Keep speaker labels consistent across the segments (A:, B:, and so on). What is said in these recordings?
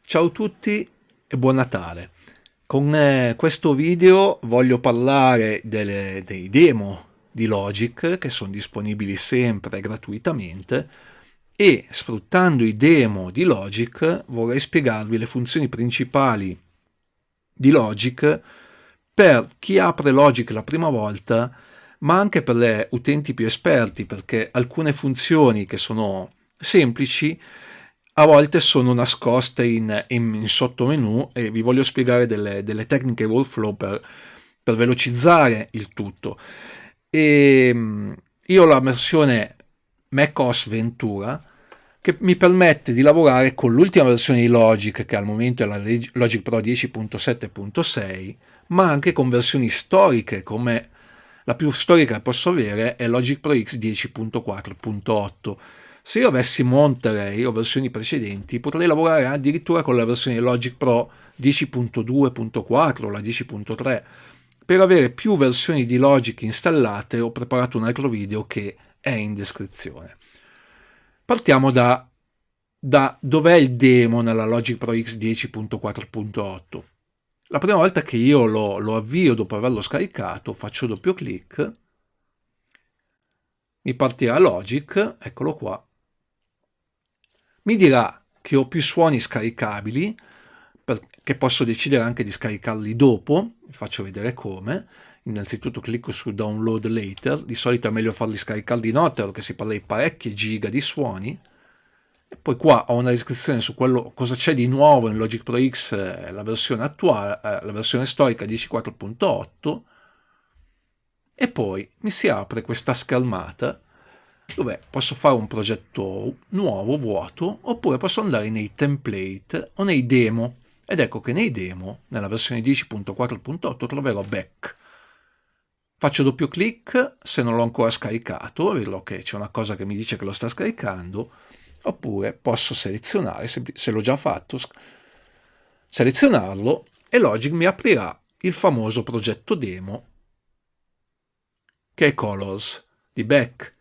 A: Ciao a tutti e buon Natale. Con questo video voglio parlare dei demo di Logic che sono disponibili sempre gratuitamente e sfruttando i demo di Logic vorrei spiegarvi le funzioni principali di Logic per chi apre Logic la prima volta, ma anche per gli utenti più esperti, perché alcune funzioni che sono semplici a volte sono nascoste in sottomenu e vi voglio spiegare delle tecniche workflow per velocizzare il tutto. Io ho la versione macOS Ventura che mi permette di lavorare con l'ultima versione di Logic, che al momento è la Logic Pro 10.7.6, ma anche con versioni storiche, come la più storica che posso avere è Logic Pro X 10.4.8. Se io avessi Monterey o versioni precedenti, potrei lavorare addirittura con la versione Logic Pro 10.2.4 o la 10.3. Per avere più versioni di Logic installate ho preparato un altro video che è in descrizione. Partiamo da dov'è il demo nella Logic Pro X 10.4.8. La prima volta che io lo avvio dopo averlo scaricato, faccio doppio clic, mi partirà Logic, eccolo qua, mi dirà che ho più suoni scaricabili, che posso decidere anche di scaricarli dopo, vi faccio vedere come. Innanzitutto clicco su Download Later, di solito è meglio farli scaricare di notte perché si parla di parecchie giga di suoni. E poi qua ho una descrizione su quello, cosa c'è di nuovo in Logic Pro X, la versione attuale, la versione storica 10.4.8, e poi mi si apre questa schermata dove posso fare un progetto nuovo, vuoto, oppure posso andare nei template o nei demo. Ed ecco che nei demo, nella versione 10.4.8, troverò Back. Faccio doppio clic se non l'ho ancora scaricato, vedo che c'è una cosa che mi dice che lo sta scaricando, oppure posso selezionare, se l'ho già fatto, selezionarlo e Logic mi aprirà il famoso progetto demo che è Colors di Beck.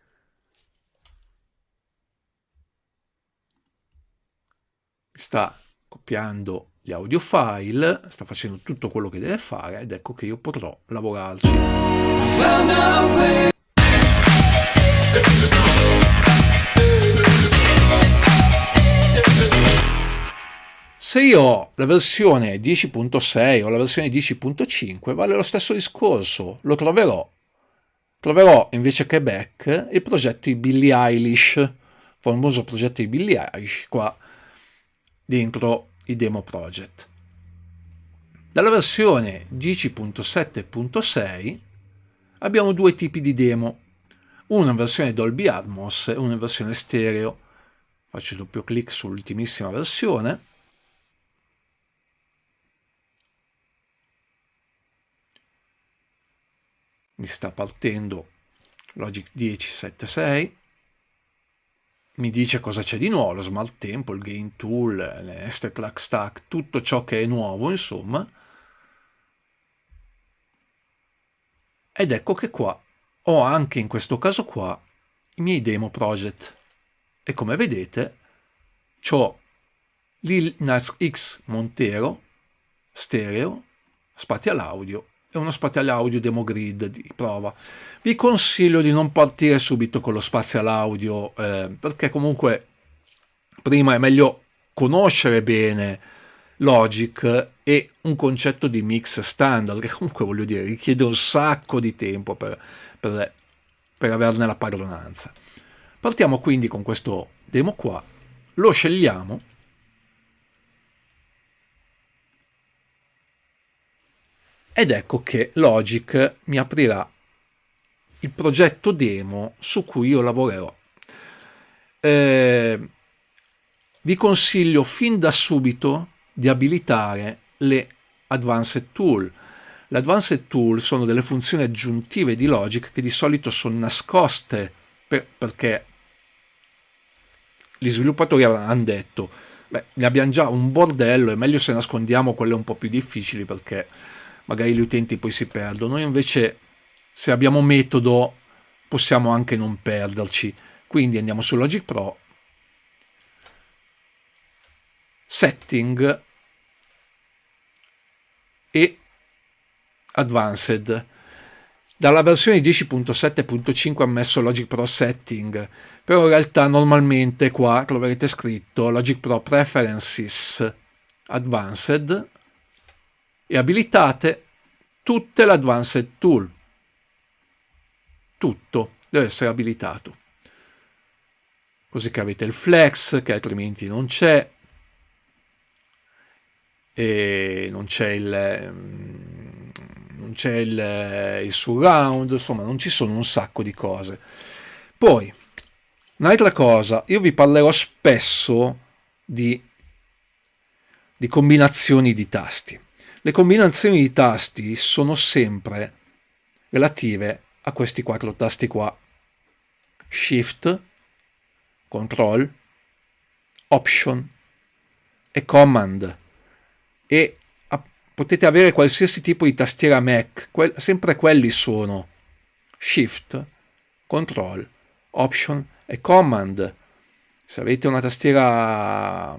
A: Sta copiando gli audio file, sta facendo tutto quello che deve fare ed ecco che io potrò lavorarci. Se io ho la versione 10.6 o la versione 10.5 vale lo stesso discorso, lo troverò. Troverò invece che Beck il progetto di Billie Eilish, famoso progetto di Billie Eilish qua dentro i demo project. Dalla versione 10.7.6 abbiamo due tipi di demo, una in versione Dolby Atmos e una in versione stereo. Faccio doppio clic sull'ultimissima versione. Mi sta partendo Logic 10.7.6. Mi dice cosa c'è di nuovo, lo Smart Tempo, il Gain Tool, l'Esteclack Stack, tutto ciò che è nuovo, insomma. Ed ecco che qua ho anche in questo caso qua i miei demo project. E come vedete c'ho Lil Nas X Montero, stereo, spatial audio e uno spatial audio demo grid di prova. Vi consiglio di non partire subito con lo spatial audio perché comunque prima è meglio conoscere bene Logic e un concetto di mix standard che comunque voglio dire richiede un sacco di tempo per averne la padronanza. Partiamo quindi con questo demo qua, lo scegliamo ed ecco che Logic mi aprirà il progetto demo su cui io lavorerò. Vi consiglio fin da subito di abilitare le Advanced Tool. Le Advanced Tool sono delle funzioni aggiuntive di Logic che di solito sono nascoste perché gli sviluppatori hanno detto beh, ne abbiamo già un bordello, è meglio se nascondiamo quelle un po' più difficili perché magari gli utenti poi si perdono. Noi invece se abbiamo metodo possiamo anche non perderci. Quindi andiamo su Logic Pro, Setting e Advanced. Dalla versione 10.7.5 ha messo Logic Pro Setting, però in realtà normalmente qua troverete scritto Logic Pro Preferences Advanced e abilitate tutte le Advanced Tool. Tutto deve essere abilitato. Così che avete il flex, che altrimenti non c'è, e non c'è il surround, insomma non ci sono un sacco di cose. Poi un'altra cosa, io vi parlerò spesso di combinazioni di tasti. Le combinazioni di tasti sono sempre relative a questi 4 tasti qua: Shift, Control, Option e Command. E potete avere qualsiasi tipo di tastiera Mac, sempre quelli sono Shift, Control, Option e Command. Se avete una tastiera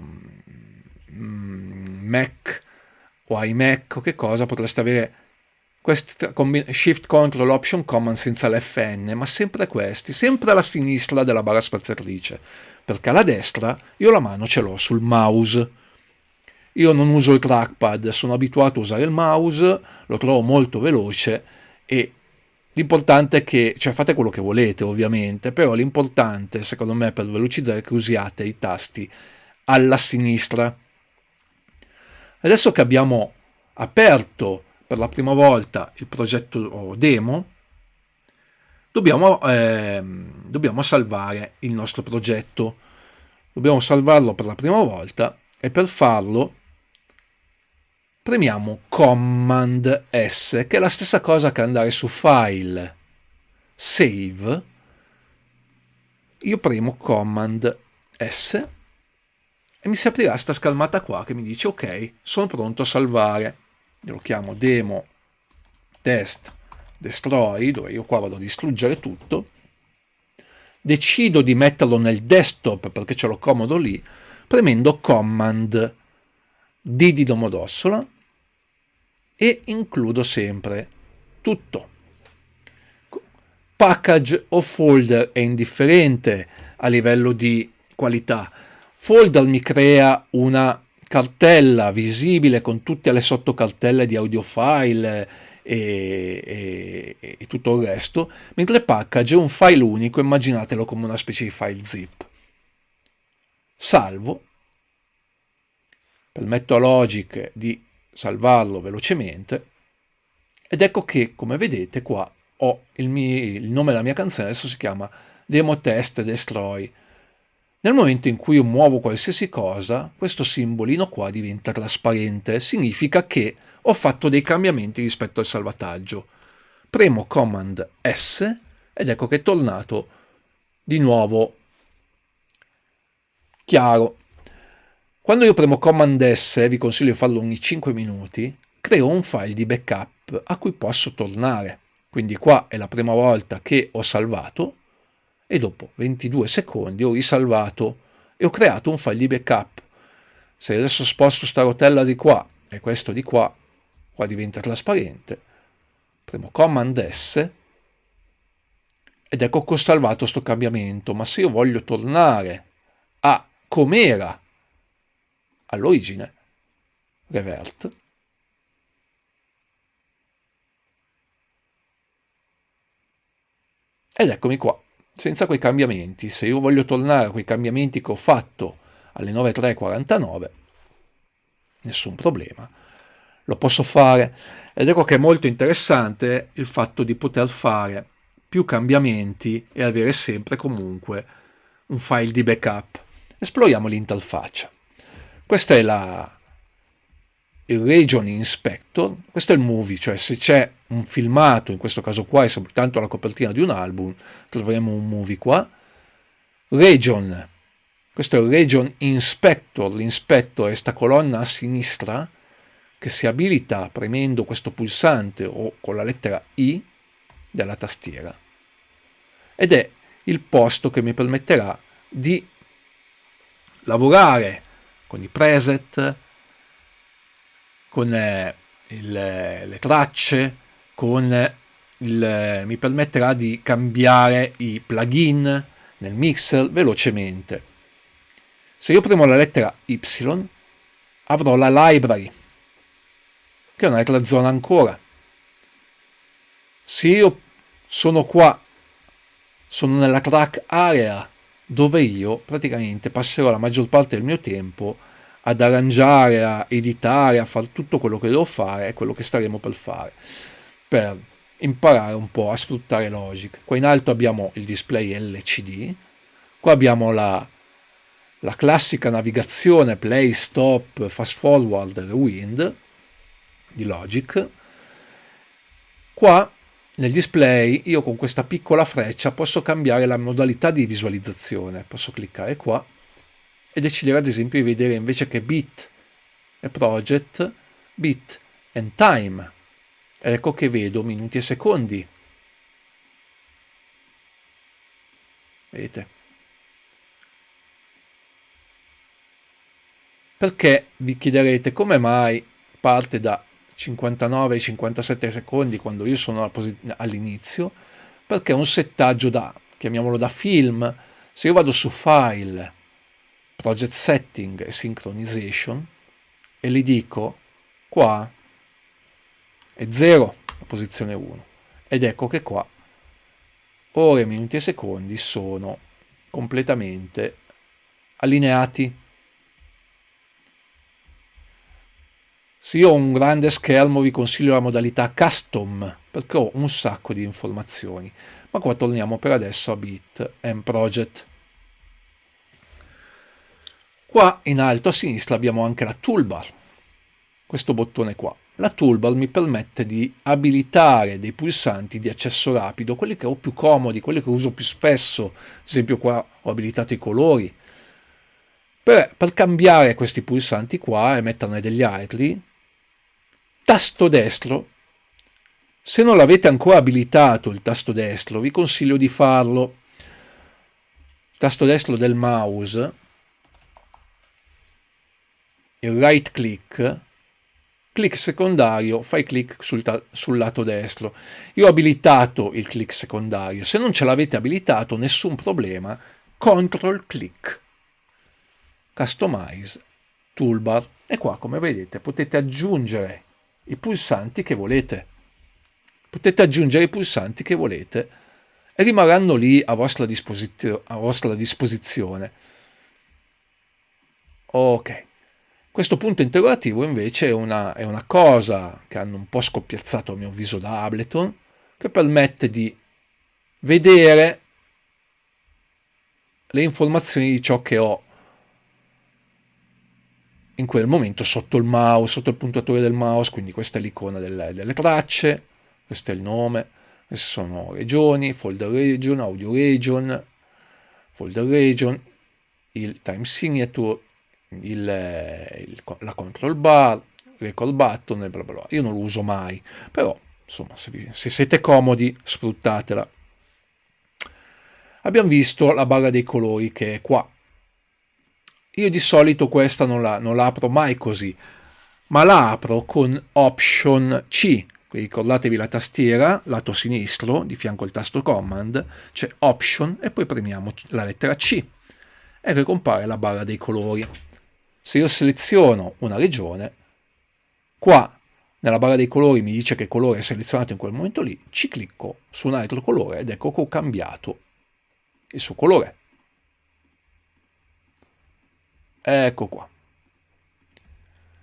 A: Mac o iMac o che cosa, potreste avere questi Shift, Control, Option, Command senza l'Fn, ma sempre questi, sempre alla sinistra della barra spaziatrice, perché alla destra io la mano ce l'ho sul mouse. Io non uso il trackpad, sono abituato a usare il mouse, lo trovo molto veloce e l'importante è che, cioè fate quello che volete ovviamente, però l'importante secondo me per velocizzare è che usiate i tasti alla sinistra. Adesso che abbiamo aperto per la prima volta il progetto demo, dobbiamo salvare il nostro progetto. Dobbiamo salvarlo per la prima volta e per farlo premiamo Command S, che è la stessa cosa che andare su File, Save. Io premo Command S e mi si aprirà questa schermata qua che mi dice ok, sono pronto a salvare. Io lo chiamo demo test destroy, dove io qua vado a distruggere tutto. Decido di metterlo nel desktop perché ce l'ho comodo lì, premendo Command D di Domodossola e includo sempre tutto. Package o folder è indifferente a livello di qualità. Folder mi crea una cartella visibile con tutte le sottocartelle di audio file e tutto il resto, mentre package è un file unico, immaginatelo come una specie di file zip. Salvo, permetto a Logic di salvarlo velocemente ed ecco che, come vedete qua, ho il nome della mia canzone, adesso si chiama Demo Test Destroy. Nel momento in cui io muovo qualsiasi cosa, questo simbolino qua diventa trasparente, significa che ho fatto dei cambiamenti rispetto al salvataggio. Premo Command S ed ecco che è tornato di nuovo chiaro. Quando io premo Command S, vi consiglio di farlo ogni 5 minuti, creo un file di backup a cui posso tornare. Quindi qua è la prima volta che ho salvato e dopo 22 secondi ho risalvato e ho creato un file di backup. Se adesso sposto sta rotella di qua e questo di qua, qua diventa trasparente, premo Command S ed ecco che ho salvato sto cambiamento. Ma se io voglio tornare a com'era all'origine, revert, ed eccomi qua, senza quei cambiamenti. Se io voglio tornare a quei cambiamenti che ho fatto alle 9:3:49, nessun problema, lo posso fare. Ed ecco che è molto interessante il fatto di poter fare più cambiamenti e avere sempre comunque un file di backup. Esploriamo l'interfaccia. Questa è il Region Inspector, questo è il movie, cioè se c'è un filmato, in questo caso qua è soltanto la copertina di un album, troveremo un movie qua. Region, questo è il Region Inspector, l'inspector è questa colonna a sinistra che si abilita premendo questo pulsante o con la lettera I della tastiera ed è il posto che mi permetterà di lavorare con i preset, con le tracce, mi permetterà di cambiare i plugin nel mixer velocemente. Se io premo la lettera Y, avrò la library, che non è la zona ancora. Se io sono qua, sono nella track area, dove io praticamente passerò la maggior parte del mio tempo ad arrangiare, a editare, a fare tutto quello che devo fare e quello che staremo per fare, per imparare un po' a sfruttare Logic. Qua in alto abbiamo il display LCD, qua abbiamo la classica navigazione play, stop, fast forward, rewind di Logic. Qua nel display io con questa piccola freccia posso cambiare la modalità di visualizzazione, posso cliccare qua e decidere ad esempio di vedere invece che bit e project, bit and time. Ed ecco che vedo minuti e secondi. Vedete? Perché vi chiederete come mai parte da 59 ai 57 secondi quando io sono all'inizio? Perché è un settaggio da, chiamiamolo da film. Se io vado su File, Project Setting e Synchronization e gli dico qua è 0 la posizione 1 ed ecco che qua ore, minuti e secondi sono completamente allineati. Se io ho un grande schermo vi consiglio la modalità custom perché ho un sacco di informazioni, ma qua torniamo per adesso a bit and project. Qua in alto a sinistra abbiamo anche la toolbar, questo bottone qua. La toolbar mi permette di abilitare dei pulsanti di accesso rapido, quelli che ho più comodi, quelli che uso più spesso. Ad esempio qua ho abilitato i colori. Per cambiare questi pulsanti qua e metterne degli altri, tasto destro. Se non l'avete ancora abilitato il tasto destro, vi consiglio di farlo. Tasto destro del mouse, il right click, click secondario, fai click sul lato destro. Io ho abilitato il click secondario, se non ce l'avete abilitato nessun problema, control click, customize, toolbar e qua come vedete potete aggiungere i pulsanti che volete. Potete aggiungere i pulsanti che volete e rimarranno lì a vostra disposizione. Ok. Questo punto interrogativo invece è una cosa che hanno un po' scoppiazzato a mio avviso da Ableton, che permette di vedere le informazioni di ciò che ho in quel momento sotto il mouse, sotto il puntatore del mouse, quindi questa è l'icona delle tracce, questo è il nome, queste sono regioni, folder region, audio region, folder region, il time signature, la control bar, record button e bla bla bla. Io non lo uso mai, però insomma se siete comodi sfruttatela. Abbiamo visto la barra dei colori che è qua. Io di solito questa non la apro mai così, ma la apro con Option C. Ricordatevi la tastiera, lato sinistro, di fianco al tasto Command, c'è Option e poi premiamo la lettera C e ricompare la barra dei colori. Se io seleziono una regione, qua nella barra dei colori mi dice che colore è selezionato in quel momento lì, ci clicco su un altro colore ed ecco che ho cambiato il suo colore. Ecco qua.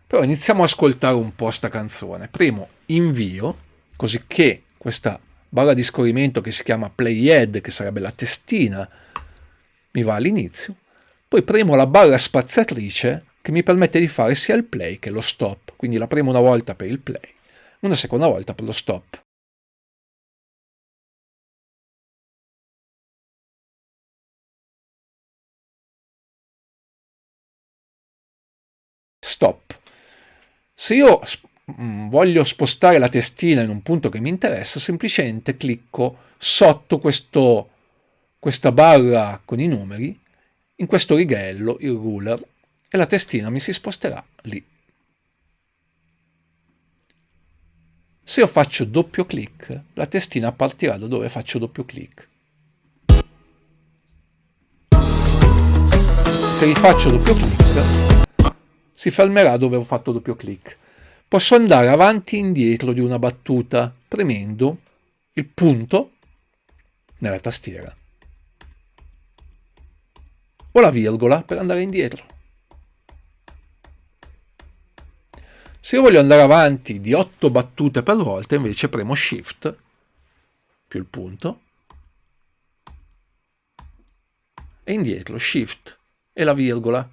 A: Però iniziamo a ascoltare un po' sta canzone. Primo invio, così che questa barra di scorrimento che si chiama playhead, che sarebbe la testina, mi va all'inizio. Poi premo la barra spaziatrice che mi permette di fare sia il play che lo stop. Quindi la premo una volta per il play, una seconda volta per lo stop. Stop. Se io voglio spostare la testina in un punto che mi interessa, semplicemente clicco sotto questa barra con i numeri, in questo righello, il ruler, e la testina mi si sposterà lì. Se io faccio doppio clic, la testina partirà da dove faccio doppio clic. Se rifaccio doppio clic, si fermerà dove ho fatto doppio clic. Posso andare avanti e indietro di una battuta premendo il punto nella tastiera o la virgola per andare indietro. Se io voglio andare avanti di 8 battute per volta, invece premo Shift più il punto e indietro Shift e la virgola.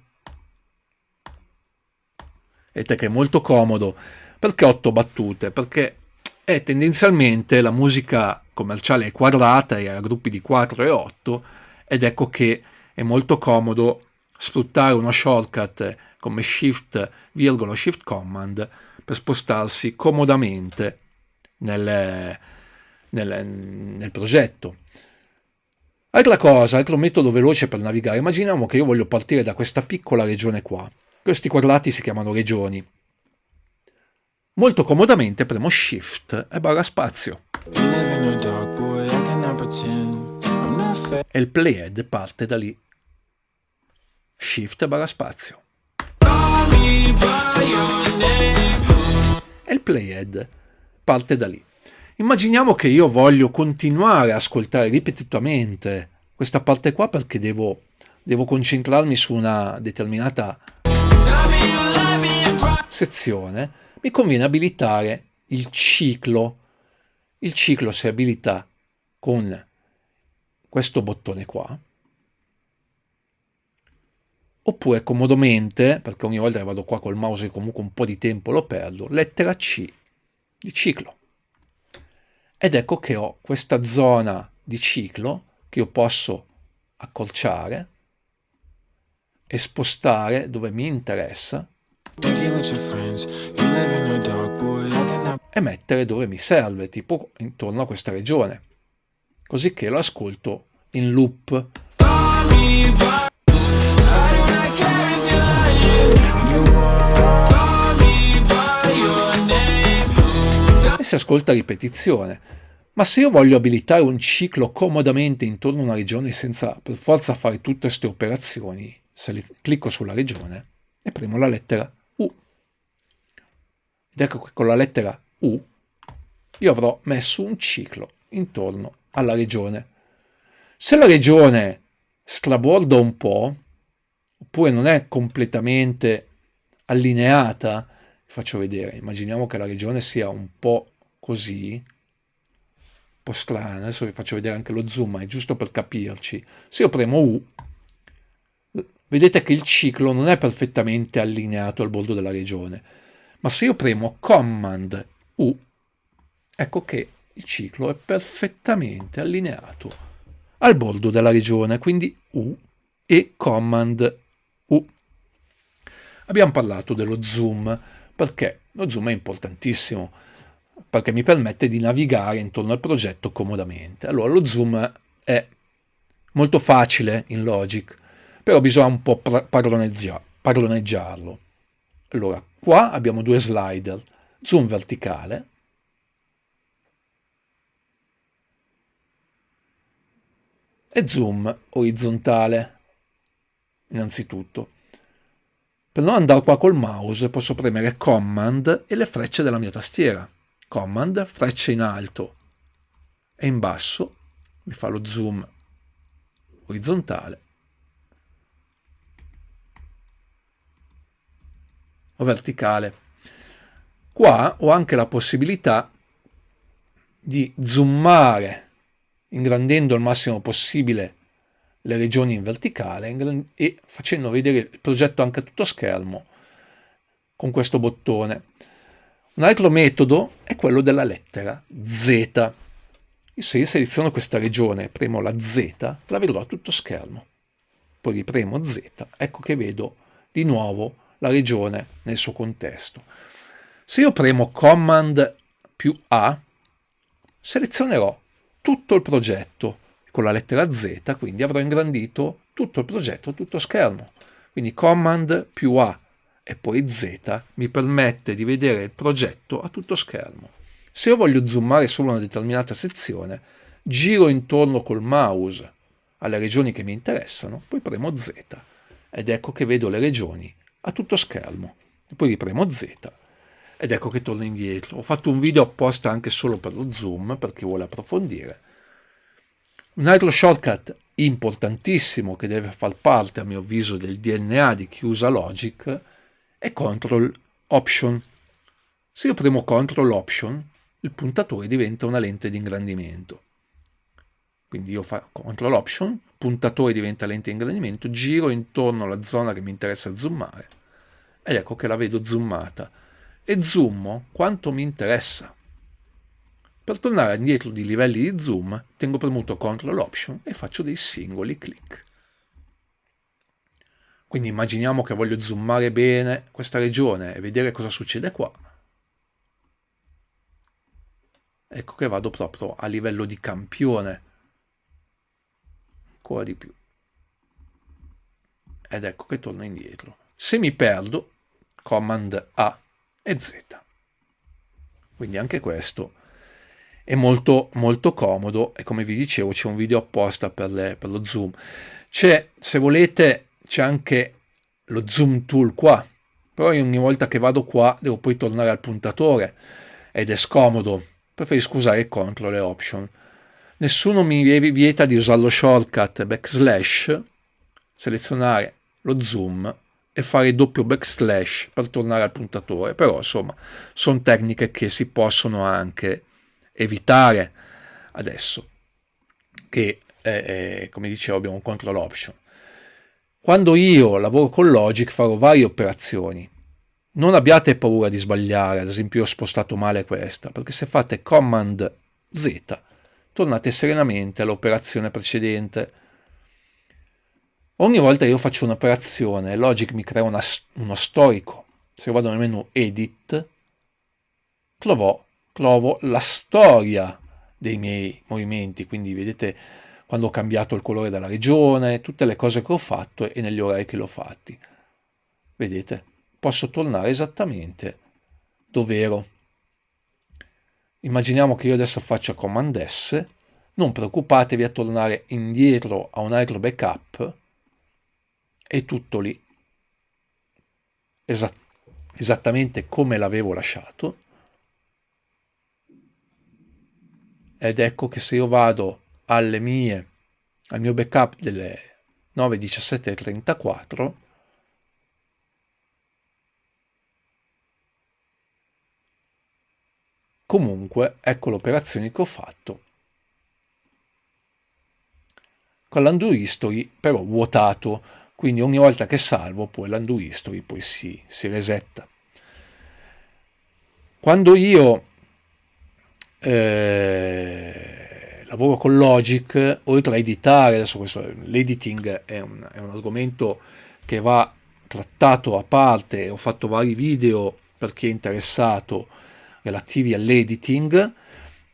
A: Vedete che è molto comodo. Perché 8 battute? Perché tendenzialmente la musica commerciale è quadrata e ha gruppi di 4 e 8, ed ecco che è molto comodo sfruttare uno shortcut come Shift, virgola, Shift Command per spostarsi comodamente nel progetto. Altra cosa, altro metodo veloce per navigare. Immaginiamo che io voglio partire da questa piccola regione qua. Questi quadrati si chiamano regioni. Molto comodamente premo Shift e barra spazio. E il playhead parte da lì. Shift e barra spazio. E il playhead parte da lì. Immaginiamo che io voglio continuare a ascoltare ripetutamente questa parte qua perché devo concentrarmi su una determinata sezione. Mi conviene abilitare il ciclo. Il ciclo si abilita con questo bottone qua, oppure comodamente, perché ogni volta che vado qua col mouse comunque un po' di tempo lo perdo, lettera C di ciclo. Ed ecco che ho questa zona di ciclo che io posso accorciare e spostare dove mi interessa e mettere dove mi serve, tipo intorno a questa regione, così che lo ascolto in loop. E si ascolta a ripetizione. Ma se io voglio abilitare un ciclo comodamente intorno a una regione senza per forza fare tutte queste operazioni, clicco sulla regione e premo la lettera U. Ed ecco che con la lettera U io avrò messo un ciclo intorno alla regione. Se la regione straborda un po', oppure non è completamente allineata, vi faccio vedere, immaginiamo che la regione sia un po' così, un po' strana, adesso vi faccio vedere anche lo zoom, ma è giusto per capirci. Se io premo U, vedete che il ciclo non è perfettamente allineato al bordo della regione, ma se io premo Command U, ecco che il ciclo è perfettamente allineato al bordo della regione, quindi U e Command U. Abbiamo parlato dello zoom, perché lo zoom è importantissimo, perché mi permette di navigare intorno al progetto comodamente. Allora lo zoom è molto facile in Logic, però bisogna un po' padroneggiarlo. Allora, qua abbiamo due slider, zoom verticale e zoom orizzontale. Innanzitutto, per non andare qua col mouse posso premere Command e le frecce della mia tastiera. Command, frecce in alto e in basso, mi fa lo zoom orizzontale o verticale. Qua ho anche la possibilità di zoomare ingrandendo al massimo possibile le regioni in verticale e facendo vedere il progetto anche a tutto schermo con questo bottone. Un altro metodo è quello della lettera Z. Se io seleziono questa regione e premo la Z, la vedrò a tutto schermo. Poi ripremo Z, ecco che vedo di nuovo la regione nel suo contesto. Se io premo Command più A, selezionerò tutto il progetto con la lettera Z, quindi avrò ingrandito tutto il progetto a tutto schermo. Quindi Command più A e poi Z mi permette di vedere il progetto a tutto schermo. Se io voglio zoomare solo una determinata sezione, giro intorno col mouse alle regioni che mi interessano, poi premo Z ed ecco che vedo le regioni a tutto schermo. Poi ripremo Z ed ecco che torno indietro. Ho fatto un video apposta anche solo per lo zoom, per chi vuole approfondire. Un altro shortcut importantissimo che deve far parte, a mio avviso, del DNA di chi usa Logic è Control Option. Se io premo Control Option, il puntatore diventa una lente di ingrandimento. Quindi io faccio Control Option, puntatore diventa lente di ingrandimento, giro intorno alla zona che mi interessa zoomare ed ecco che la vedo zoomata e zoom quanto mi interessa. Per tornare indietro di livelli di zoom tengo premuto Control Option e faccio dei singoli clic. Quindi immaginiamo che voglio zoomare bene questa regione e vedere cosa succede qua. Ecco che vado proprio a livello di campione, ancora di più. Ed ecco che torno indietro. Se mi perdo, Command A e Z. Quindi anche questo è molto molto comodo e come vi dicevo c'è un video apposta per lo zoom. Se volete c'è anche lo zoom tool qua, però io ogni volta che vado qua devo poi tornare al puntatore ed è scomodo, preferisco usare Control e Option. Nessuno mi vieta di usare lo shortcut backslash, selezionare lo zoom e fare doppio backslash per tornare al puntatore, però insomma sono tecniche che si possono anche evitare adesso che come dicevo abbiamo un control option. Quando io lavoro con Logic farò varie operazioni, non abbiate paura di sbagliare, ad esempio io ho spostato male questa, perché se fate Command Z tornate serenamente all'operazione precedente. Ogni volta che io faccio un'operazione, Logic mi crea uno storico. Se io vado nel menu Edit, trovo la storia dei miei movimenti, quindi vedete quando ho cambiato il colore della regione, tutte le cose che ho fatto e negli orari che l'ho fatti. Vedete? Posso tornare esattamente dove ero. Immaginiamo che io adesso faccia Command S, non preoccupatevi a tornare indietro a un altro backup, è tutto lì, esattamente come l'avevo lasciato. Ed ecco che se io vado al mio backup delle 9:17:34, comunque ecco le operazioni che ho fatto con l'undo history però vuotato, quindi ogni volta che salvo poi l'undo history poi si resetta. Quando io lavoro con Logic, oltre a editare, adesso l'editing è un argomento che va trattato a parte, ho fatto vari video per chi è interessato relativi all'editing,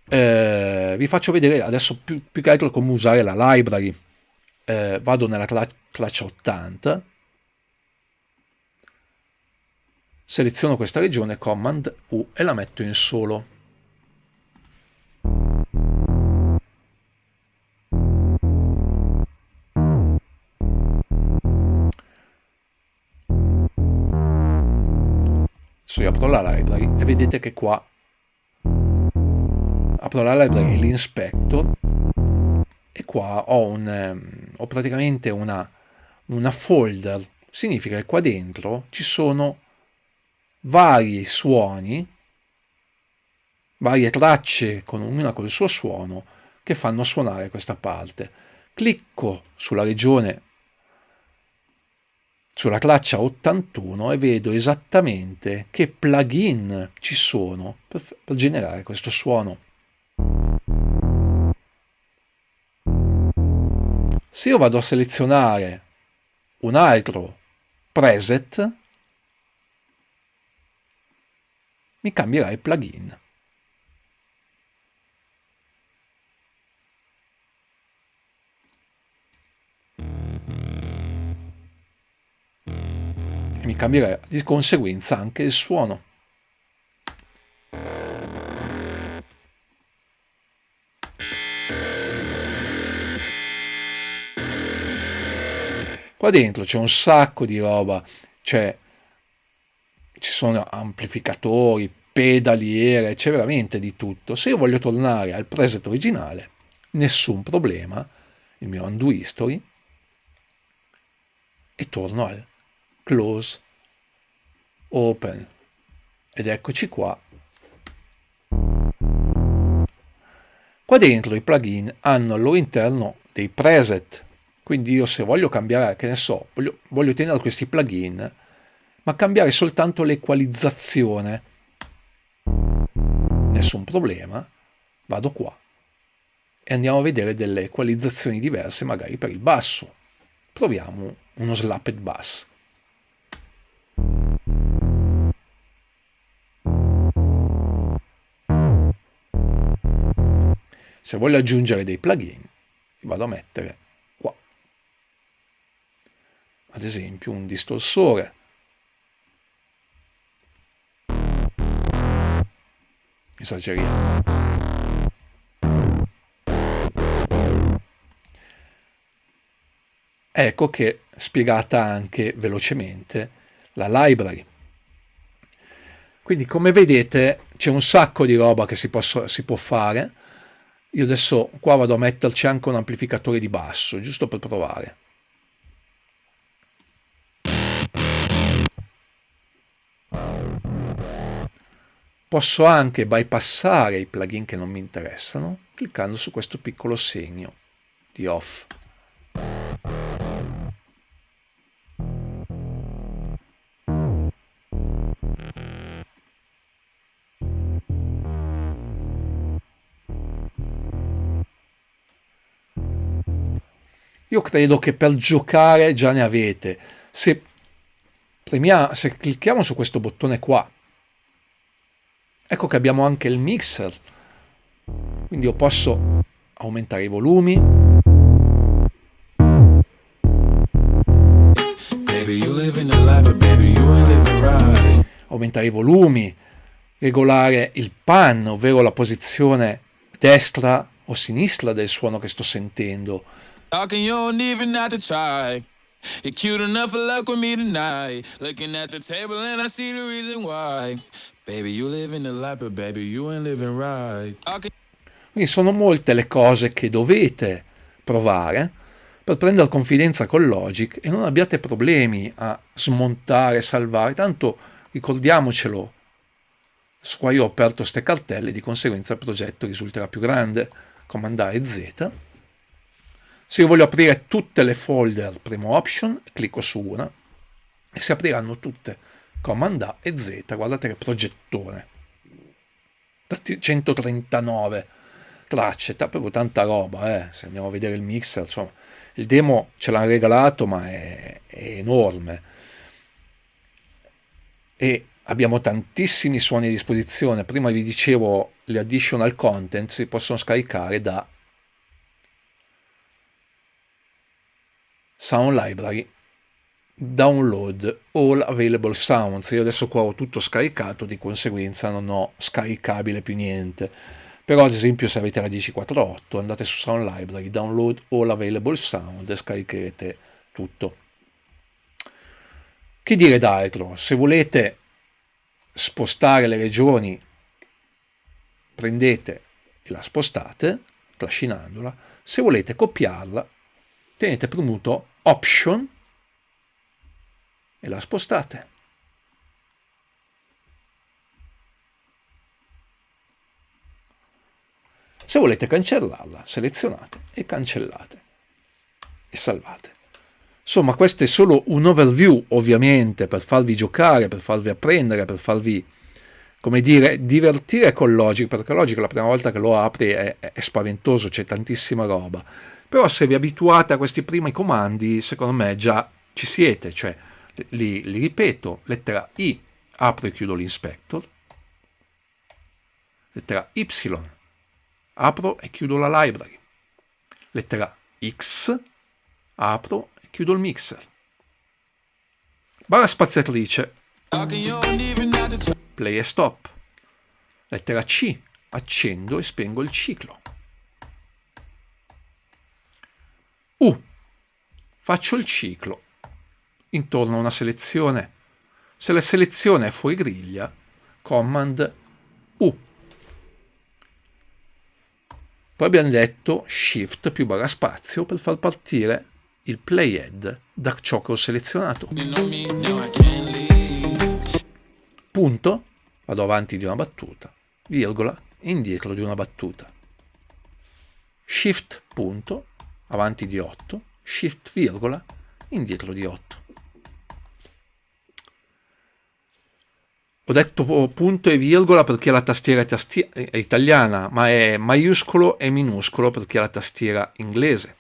A: vi faccio vedere adesso più che altro come usare la library. Vado nella traccia 80, seleziono questa regione, Command U e la metto in solo. Adesso io apro la library e vedete che qua apro la library e l'inspector e qua ho praticamente una folder, significa che qua dentro ci sono vari suoni, varie tracce con ognuna col suo suono che fanno suonare questa parte. Clicco sulla regione, sulla traccia 81 e vedo esattamente che plugin ci sono per generare questo suono. Se io vado a selezionare un altro preset, mi cambierà il plugin. e mi cambierà di conseguenza anche il suono. Qua dentro c'è un sacco di roba, cioè ci sono amplificatori, pedaliere, c'è veramente di tutto. Se io voglio tornare al preset originale, nessun problema, il mio undo history, e torno al close, open, ed eccoci qua. Qua dentro i plugin hanno al loro interno dei preset, quindi io se voglio cambiare, che ne so, voglio tenere questi plugin, ma cambiare soltanto l'equalizzazione, nessun problema, vado qua e andiamo a vedere delle equalizzazioni diverse magari per il basso. Proviamo uno slapped bass. Se voglio aggiungere dei plugin, li vado a mettere qua. Ad esempio un distorsore. Esageriamo. Ecco che spiegata anche velocemente la library. Quindi come vedete c'è un sacco di roba che si può fare. Io adesso qua vado a metterci anche un amplificatore di basso, giusto per provare. Posso anche bypassare i plugin che non mi interessano cliccando su questo piccolo segno di off. Io credo che per giocare già ne avete. Se clicchiamo su questo bottone qua, ecco che abbiamo anche il mixer. Quindi io posso aumentare i volumi. Aumentare i volumi, regolare il pan, ovvero la posizione destra o sinistra del suono che sto sentendo. Talking, you don't even have to try. You're cute enough for luck with me tonight. Looking at the table and I see the reason why. Baby, you live in the life, but baby, you ain't living right. Quindi sono molte le cose che dovete provare per prendere confidenza con Logic e non abbiate problemi a smontare, salvare. Tanto ricordiamocelo, qua io ho aperto queste cartelle, di conseguenza il progetto risulterà più grande. Command A e Z. Se io voglio aprire tutte le folder, premo Option, clicco su una e si apriranno tutte. Command A e Z, guardate che progettone. 139 tracce, proprio tanta roba, Se andiamo a vedere il mixer, insomma, il demo ce l'hanno regalato, ma è enorme. E abbiamo tantissimi suoni a disposizione. Prima vi dicevo, le additional content si possono scaricare da Sound Library, Download All Available Sounds. Io adesso qua ho tutto scaricato, di conseguenza non ho scaricabile più niente. Però ad esempio se avete la 1048 andate su Sound Library, Download All Available Sound e scaricherete tutto. Che dire d'altro? Se volete spostare le regioni, prendete e la spostate, trascinandola. Se volete copiarla, tenete premuto Option e la spostate. Se volete cancellarla, selezionate e cancellate e salvate. Insomma, questo è solo un overview, ovviamente, per farvi giocare, per farvi apprendere, per farvi, come dire, divertire con Logic, perché Logic la prima volta che lo apri è spaventoso, c'è tantissima roba. Però se vi abituate a questi primi comandi, secondo me già ci siete, cioè li ripeto: lettera I, apro e chiudo l'inspector, lettera Y, apro e chiudo la library, lettera X, apro e chiudo il mixer, barra spaziatrice, play e stop. Lettera C, accendo e spengo il ciclo. U, faccio il ciclo intorno a una selezione. Se la selezione è fuori griglia, Command U. Poi abbiamo detto Shift più barra spazio per far partire il playhead da ciò che ho selezionato. Punto, vado avanti di una battuta, virgola, indietro di una battuta. Shift punto, avanti di 8, Shift virgola, indietro di 8. Ho detto punto e virgola perché la tastiera è italiana, ma è maiuscolo e minuscolo perché è la tastiera inglese.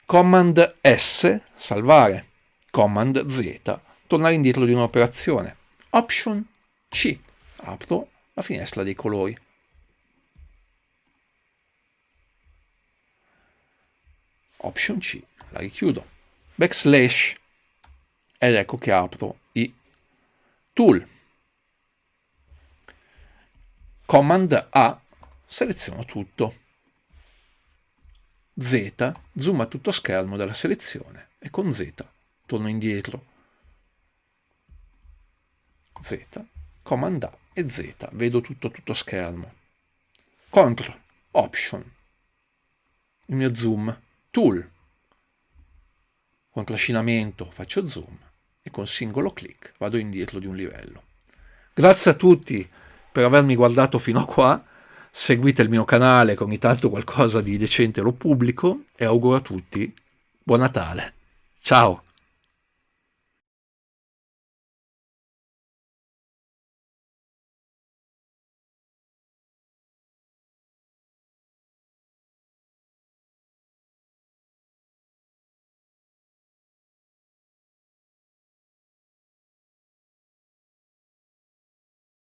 A: Command S, salvare. Command Z, tornare indietro di un'operazione. Option C, apro la finestra dei colori. Option C, la richiudo. Backslash, ed ecco che apro i tool. Command A, seleziono tutto. Z, zoom a tutto schermo della selezione e con Z torno indietro. Z, Command A e Z, vedo tutto schermo. Control, Option, il mio zoom, Tool, con trascinamento faccio zoom e con singolo clic vado indietro di un livello. Grazie a tutti per avermi guardato fino a qua, seguite il mio canale che ogni tanto qualcosa di decente lo pubblico e auguro a tutti buon Natale. Ciao!